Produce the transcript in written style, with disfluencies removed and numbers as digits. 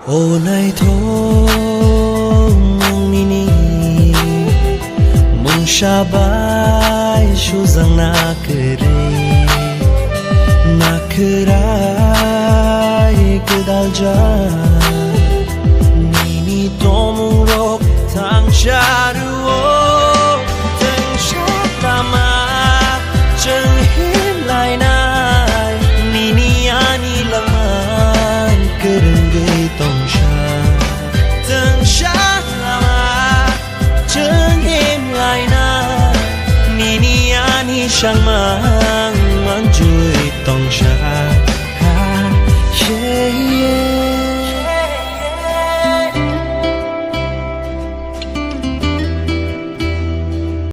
Ô này thôi mong nini mong shabai shu zang na kerai kedal ja nini tomu rok thang charu teng shatama cheng him lai nai nini ani laman kereng tong sha teng sha lama cheng him lai na nini ani sang mang man chui tong sha